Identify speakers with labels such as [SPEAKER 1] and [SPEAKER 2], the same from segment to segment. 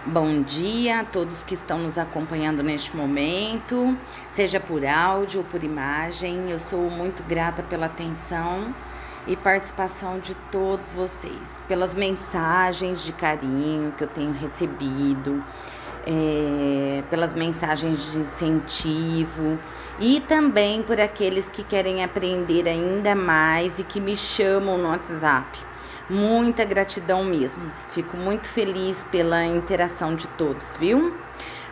[SPEAKER 1] Bom dia a todos que estão nos acompanhando neste momento, seja por áudio ou por imagem. Eu sou muito grata pela atenção e participação de todos vocês, pelas mensagens de carinho que eu tenho recebido, pelas mensagens de incentivo e também por aqueles que querem aprender ainda mais e que me chamam no WhatsApp. Muita gratidão mesmo. Fico muito feliz pela interação de todos, viu?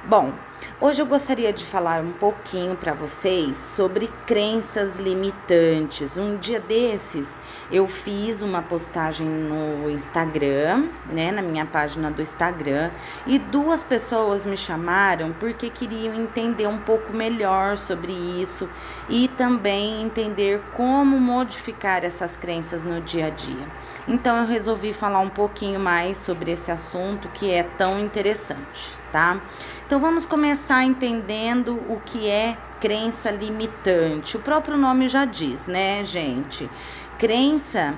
[SPEAKER 1] Bom, hoje eu gostaria de falar um pouquinho para vocês sobre crenças limitantes. Um dia desses eu fiz uma postagem no Instagram, na minha página do Instagram, e 2 pessoas me chamaram porque queriam entender um pouco melhor sobre isso e também entender como modificar essas crenças no dia a dia. Então eu resolvi falar um pouquinho mais sobre esse assunto que é tão interessante, tá? Então vamos começar entendendo o que é crença limitante. O próprio nome já diz, né, gente? Crença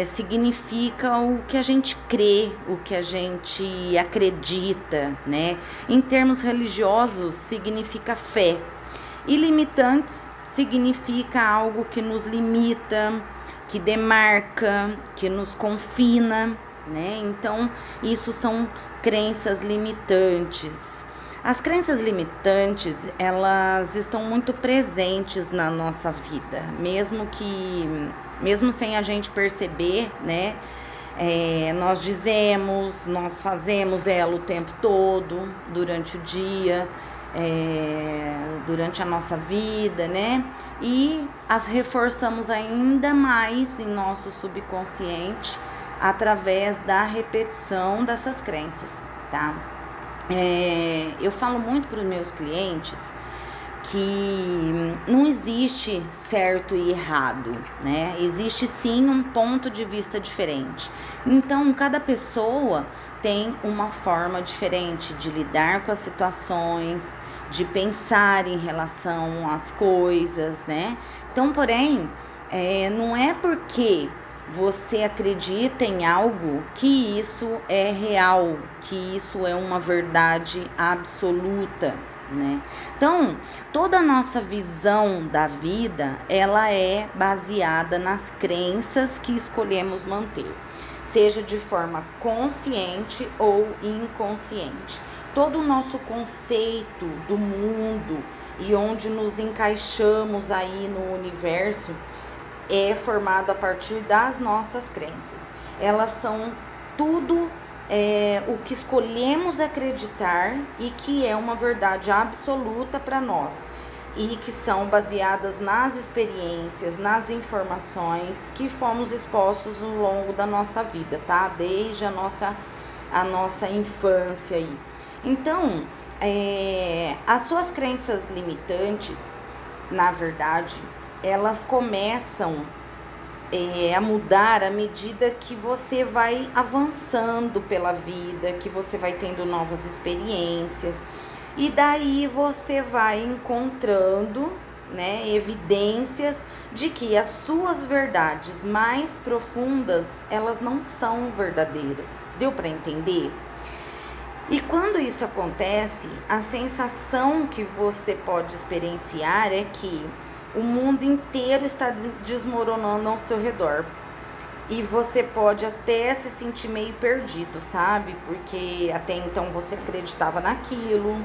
[SPEAKER 1] significa o que a gente crê, o que a gente acredita, né? Em termos religiosos, significa fé. E limitantes significa algo que nos limita, que demarca, que nos confina, né? Então, isso são crenças limitantes. As crenças limitantes, elas estão muito presentes na nossa vida, mesmo sem a gente perceber, né? Nós dizemos, nós fazemos ela o tempo todo, durante o dia, durante a nossa vida, né? E as reforçamos ainda mais em nosso subconsciente através da repetição dessas crenças, tá? Eu falo muito para os meus clientes que não existe certo e errado, né? Existe sim um ponto de vista diferente. Então, cada pessoa tem uma forma diferente de lidar com as situações, de pensar em relação às coisas, né? Então, porém, não é porque você acredita em algo que isso é real, que isso é uma verdade absoluta, né? Então, toda a nossa visão da vida, ela é baseada nas crenças que escolhemos manter, seja de forma consciente ou inconsciente. Todo o nosso conceito do mundo e onde nos encaixamos aí no universo é formado a partir das nossas crenças. Elas são tudo o que escolhemos acreditar e que é uma verdade absoluta para nós e que são baseadas nas experiências, nas informações que fomos expostos ao longo da nossa vida, tá? Desde a nossa infância aí. Então, as suas crenças limitantes, na verdade, elas começam a mudar à medida que você vai avançando pela vida, que você vai tendo novas experiências. E daí você vai encontrando, né, evidências de que as suas verdades mais profundas, elas não são verdadeiras. Deu para entender? E quando isso acontece, a sensação que você pode experienciar é que o mundo inteiro está desmoronando ao seu redor. E você pode até se sentir meio perdido, sabe? Porque até então você acreditava naquilo,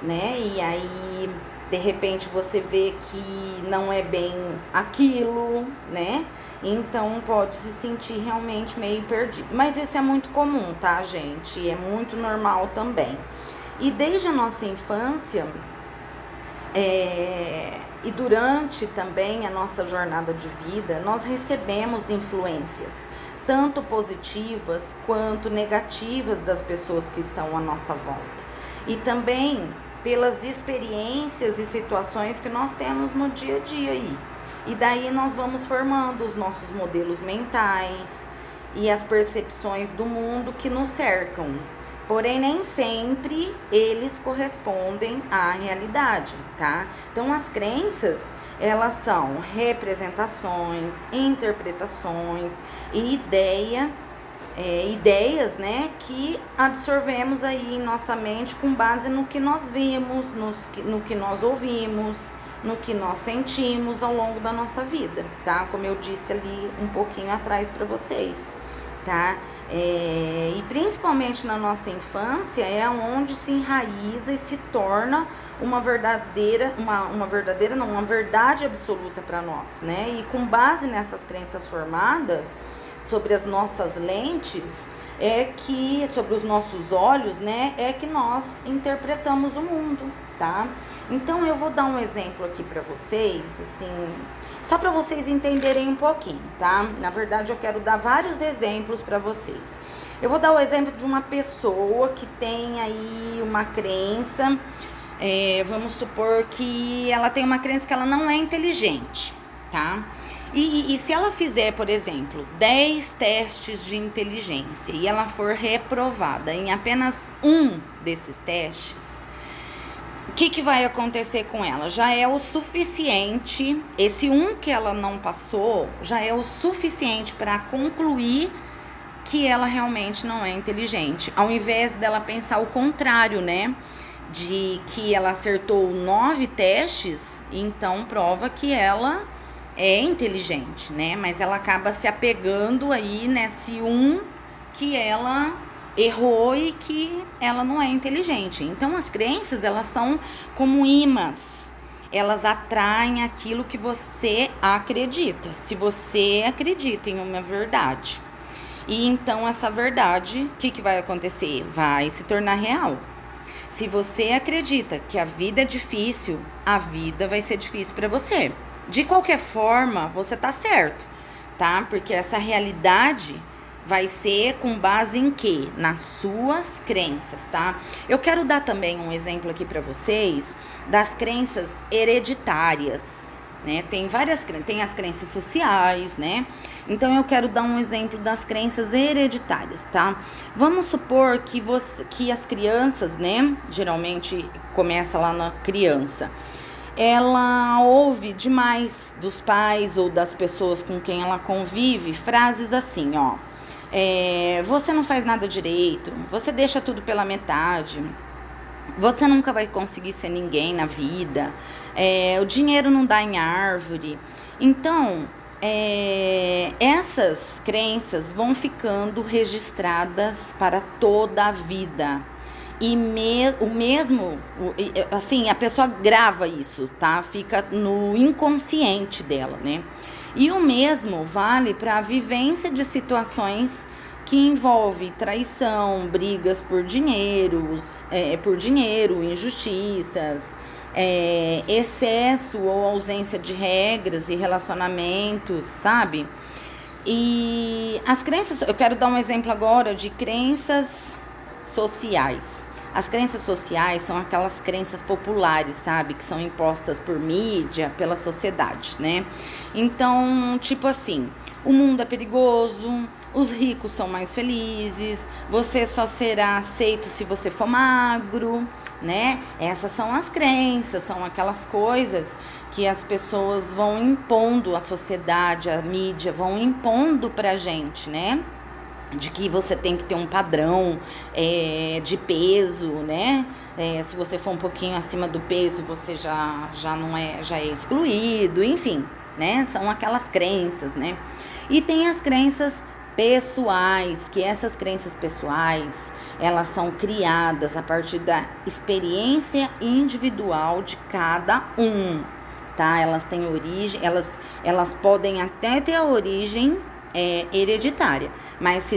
[SPEAKER 1] né? E aí, de repente, você vê que não é bem aquilo, né? Então, pode se sentir realmente meio perdido. Mas isso é muito comum, tá, gente? É muito normal também. E desde a nossa infância, e durante também a nossa jornada de vida, nós recebemos influências, tanto positivas quanto negativas das pessoas que estão à nossa volta. E também pelas experiências e situações que nós temos no dia a dia aí. E daí nós vamos formando os nossos modelos mentais e as percepções do mundo que nos cercam. Porém, nem sempre eles correspondem à realidade, tá? Então, as crenças, elas são representações, interpretações e ideias, né, que absorvemos aí em nossa mente com base no que nós vimos, no que nós ouvimos, no que nós sentimos ao longo da nossa vida, tá? Como eu disse ali um pouquinho atrás para vocês, tá? E principalmente na nossa infância é onde se enraiza e se torna uma verdade absoluta para nós, né? E com base nessas crenças formadas sobre as nossas lentes, sobre os nossos olhos, né, é que nós interpretamos o mundo, tá? Então eu vou dar um exemplo aqui para vocês, assim, só para vocês entenderem um pouquinho, tá? Na verdade eu quero dar vários exemplos para vocês. Eu vou dar o exemplo de uma pessoa que tem aí uma crença, vamos supor que ela tem uma crença que ela não é inteligente, tá? E se ela fizer, por exemplo, 10 testes de inteligência e ela for reprovada em apenas um desses testes, o que vai acontecer com ela? Já é o suficiente, esse um que ela não passou, já é o suficiente para concluir que ela realmente não é inteligente. Ao invés dela pensar o contrário, né? De que ela acertou 9 testes, então prova que ela é inteligente, né? Mas ela acaba se apegando aí nesse um que ela errou e que ela não é inteligente. Então as crenças, elas são como imãs. Elas atraem aquilo que você acredita. Se você acredita em uma verdade. E então essa verdade, o que vai acontecer? Vai se tornar real. Se você acredita que a vida é difícil, a vida vai ser difícil para você. De qualquer forma, você tá certo, tá? Porque essa realidade vai ser com base em quê? Nas suas crenças, tá? Eu quero dar também um exemplo aqui para vocês das crenças hereditárias, né? Tem as crenças sociais, né? Então eu quero dar um exemplo das crenças hereditárias, tá? Vamos supor que as crianças, né? Geralmente começa lá na criança. Ela ouve demais dos pais ou das pessoas com quem ela convive frases assim, ó. Você não faz nada direito, você deixa tudo pela metade, você nunca vai conseguir ser ninguém na vida, o dinheiro não dá em árvore. Então, essas crenças vão ficando registradas para toda a vida. E assim, a pessoa grava isso, tá? Fica no inconsciente dela, né? E o mesmo vale para a vivência de situações que envolve traição, brigas por dinheiro, injustiças, excesso ou ausência de regras e relacionamentos, sabe? E as crenças, eu quero dar um exemplo agora de crenças sociais. As crenças sociais são aquelas crenças populares, sabe? Que são impostas por mídia, pela sociedade, né? Então, tipo assim, o mundo é perigoso, os ricos são mais felizes, você só será aceito se você for magro, né? Essas são as crenças, são aquelas coisas que as pessoas vão impondo, a sociedade, a mídia vão impondo pra gente, né? De que você tem que ter um padrão de peso, né? Se você for um pouquinho acima do peso, você já não já é excluído, enfim, né? São aquelas crenças, né? E tem as crenças pessoais, que essas crenças pessoais, elas são criadas a partir da experiência individual de cada um, tá? Elas têm origem, elas podem até ter a origem hereditária, mas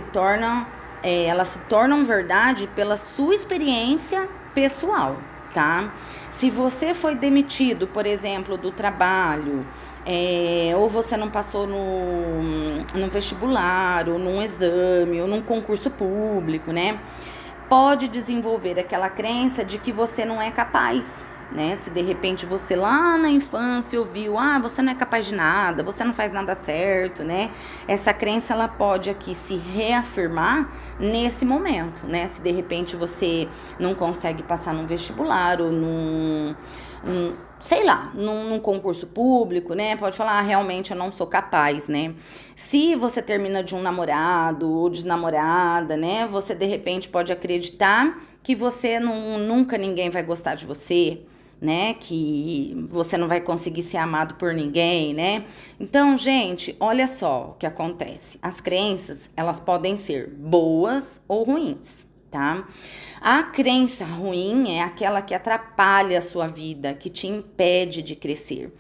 [SPEAKER 1] elas se tornam verdade pela sua experiência pessoal, tá? Se você foi demitido, por exemplo, do trabalho, ou você não passou no vestibular, ou num exame, ou num concurso público, né? Pode desenvolver aquela crença de que você não é capaz, né? Se de repente você lá na infância ouviu, você não é capaz de nada, você não faz nada certo, né? Essa crença, ela pode aqui se reafirmar nesse momento, né? Se de repente você não consegue passar num vestibular ou sei lá, num concurso público, né? Pode falar, realmente eu não sou capaz, né? Se você termina de um namorado ou de namorada, né? Você de repente pode acreditar que você nunca ninguém vai gostar de você, né? Que você não vai conseguir ser amado por ninguém, né? Então, gente, olha só o que acontece. As crenças, elas podem ser boas ou ruins, tá? A crença ruim é aquela que atrapalha a sua vida, que te impede de crescer.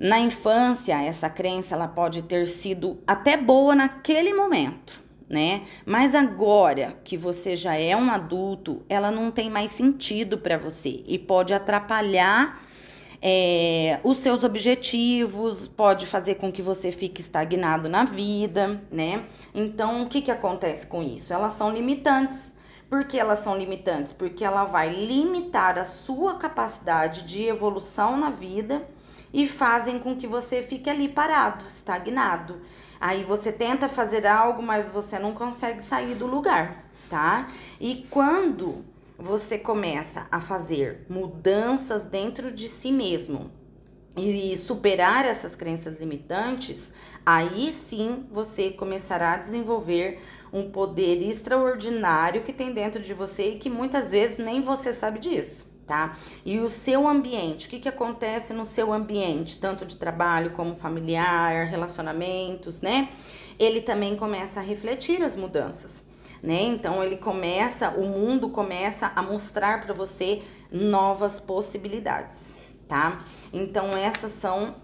[SPEAKER 1] Na infância, essa crença, ela pode ter sido até boa naquele momento, né? Mas agora que você já é um adulto, ela não tem mais sentido para você e pode atrapalhar os seus objetivos, pode fazer com que você fique estagnado na vida, né? Então, o que acontece com isso? Elas são limitantes. Por que elas são limitantes? Porque ela vai limitar a sua capacidade de evolução na vida e fazem com que você fique ali parado, estagnado. Aí você tenta fazer algo, mas você não consegue sair do lugar, tá? E quando você começa a fazer mudanças dentro de si mesmo e superar essas crenças limitantes, aí sim você começará a desenvolver um poder extraordinário que tem dentro de você e que muitas vezes nem você sabe disso, tá? E o seu ambiente, o que acontece no seu ambiente, tanto de trabalho como familiar, relacionamentos, né? Ele também começa a refletir as mudanças, né? Então o mundo começa a mostrar para você novas possibilidades, tá? Então essas são,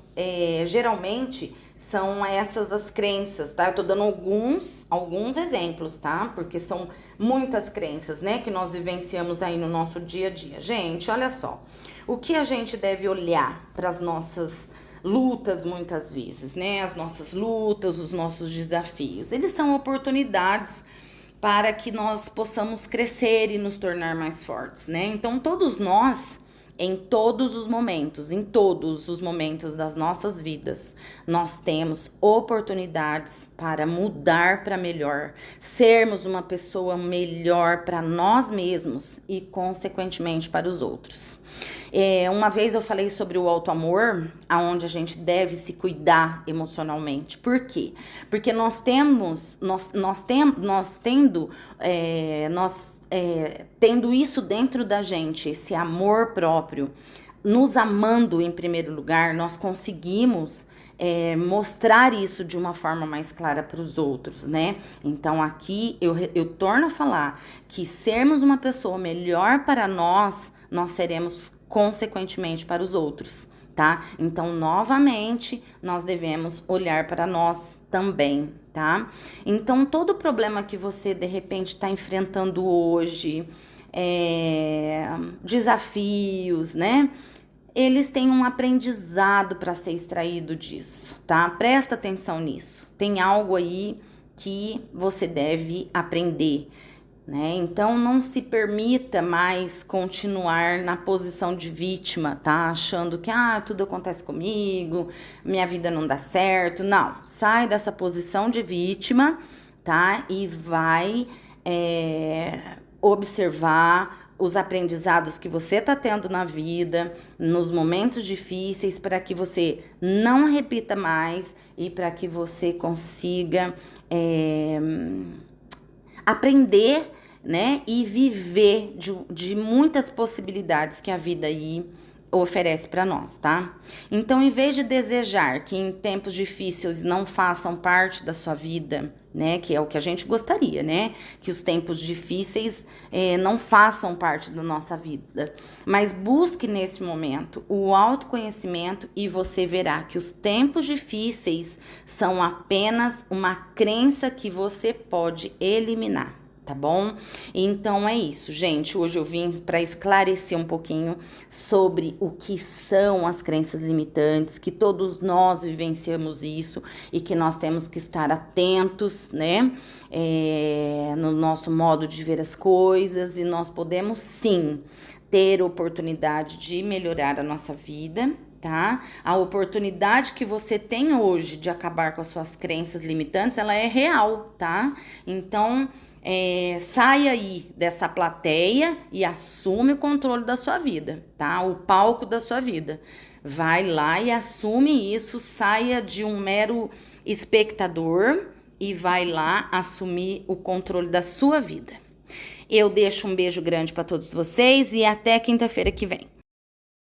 [SPEAKER 1] geralmente, são essas as crenças, tá? Eu tô dando alguns exemplos, tá? Porque são muitas crenças, né? Que nós vivenciamos aí no nosso dia a dia. Gente, olha só. O que a gente deve olhar para as nossas lutas muitas vezes, né? As nossas lutas, os nossos desafios. Eles são oportunidades para que nós possamos crescer e nos tornar mais fortes, né? Então, todos nós, em todos os momentos das nossas vidas, nós temos oportunidades para mudar para melhor, sermos uma pessoa melhor para nós mesmos e, consequentemente, para os outros. Uma vez eu falei sobre o autoamor, aonde a gente deve se cuidar emocionalmente. Por quê? Porque tendo isso dentro da gente, esse amor próprio, nos amando em primeiro lugar, nós conseguimos mostrar isso de uma forma mais clara para os outros, né? Então aqui eu torno a falar que sermos uma pessoa melhor para nós seremos consequentemente para os outros, tá? Então, novamente, nós devemos olhar para nós também, tá? Então, todo problema que você, de repente, está enfrentando hoje, desafios, né? Eles têm um aprendizado para ser extraído disso, tá? Presta atenção nisso. Tem algo aí que você deve aprender, né? Então, não se permita mais continuar na posição de vítima, tá? Achando que, tudo acontece comigo, minha vida não dá certo. Não, sai dessa posição de vítima, tá? E vai observar os aprendizados que você está tendo na vida, nos momentos difíceis, para que você não repita mais e para que você consiga aprender, né, e viver de muitas possibilidades que a vida aí oferece para nós, tá? Então, em vez de desejar que em tempos difíceis não façam parte da sua vida, né, que é o que a gente gostaria, né, que os tempos difíceis não façam parte da nossa vida, mas busque nesse momento o autoconhecimento e você verá que os tempos difíceis são apenas uma crença que você pode eliminar. Tá bom? Então é isso, gente. Hoje eu vim para esclarecer um pouquinho sobre o que são as crenças limitantes, que todos nós vivenciamos isso e que nós temos que estar atentos, né? No nosso modo de ver as coisas, e nós podemos sim ter oportunidade de melhorar a nossa vida, tá? A oportunidade que você tem hoje de acabar com as suas crenças limitantes, ela é real, tá? Então, saia aí dessa plateia e assume o controle da sua vida, tá? O palco da sua vida. Vai lá e assume isso, saia de um mero espectador e vai lá assumir o controle da sua vida. Eu deixo um beijo grande para todos vocês e até quinta-feira que vem.